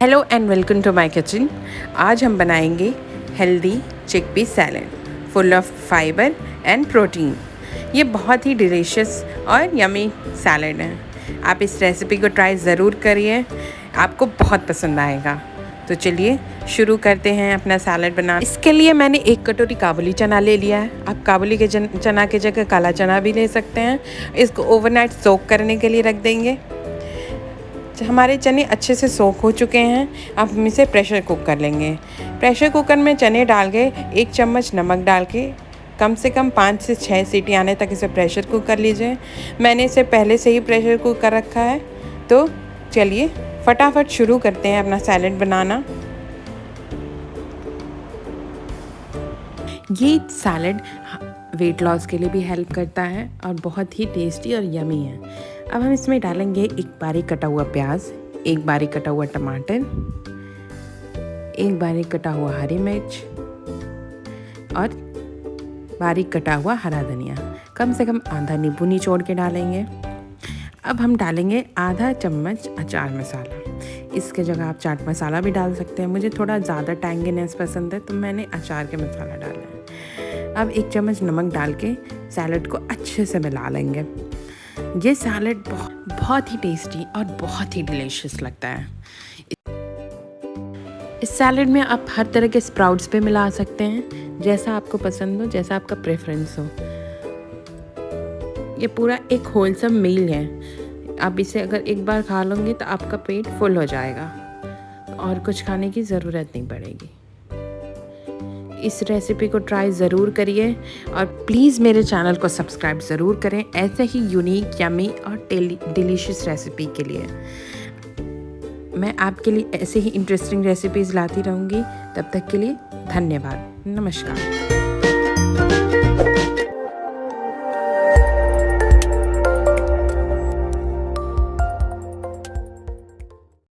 Hello and welcome to my kitchen. आज हम बनाएंगे healthy chickpea salad full of fibre and protein. ये बहुत ही डिलीशियस और यमी सैलड है। आप इस रेसिपी को ट्राई ज़रूर करिए, आपको बहुत पसंद आएगा। तो चलिए शुरू करते हैं अपना सैलड बनाना। इसके लिए मैंने 1 कटोरी काबुली चना ले लिया है। आप काबुली के चना की जगह काला चना भी ले सकते हैं। इसको ओवरनाइट सोक करने के लिए रख देंगे। हमारे चने अच्छे से सोक हो चुके हैं। अब हम इसे प्रेशर कुक कर लेंगे। प्रेशर कुकर में चने डाल के 1 चम्मच नमक डाल के कम से कम 5 से 6 सीटी आने तक इसे प्रेशर कुक कर लीजिए। मैंने इसे पहले से ही प्रेशर कुक कर रखा है। तो चलिए फटाफट शुरू करते हैं अपना सैलड बनाना। ये सैलड वेट लॉस के लिए भी हेल्प करता है और बहुत ही टेस्टी और यमी है। अब हम इसमें डालेंगे 1 बारीक कटा हुआ प्याज, 1 बारीक कटा हुआ टमाटर, 1 बारीक कटा हुआ हरी मिर्च और बारीक कटा हुआ हरा धनिया। कम से कम आधा नींबू निचोड़ के डालेंगे। अब हम डालेंगे आधा चम्मच अचार मसाला। इसके जगह आप चाट मसाला भी डाल सकते हैं। मुझे थोड़ा ज़्यादा टैंगीनेस पसंद है तो मैंने अचार के मसाला डाला है। अब 1 चम्मच नमक डाल के सैलड को अच्छे से मिला लेंगे। ये सैलड बहुत ही टेस्टी और बहुत ही डिलीशियस लगता है। इस सैलड में आप हर तरह के स्प्राउट्स पे मिला सकते हैं, जैसा आपको पसंद हो, जैसा आपका प्रेफरेंस हो। ये पूरा एक होलसम मील है। आप इसे अगर एक बार खा लोगे तो आपका पेट फुल हो जाएगा और कुछ खाने की ज़रूरत नहीं पड़ेगी। इस रेसिपी को ट्राई ज़रूर करिए और प्लीज़ मेरे चैनल को सब्सक्राइब ज़रूर करें ऐसे ही यूनिक, यमी और डिलीशियस रेसिपी के लिए। मैं आपके लिए ऐसे ही इंटरेस्टिंग रेसिपीज़ लाती रहूँगी। तब तक के लिए धन्यवाद। नमस्कार।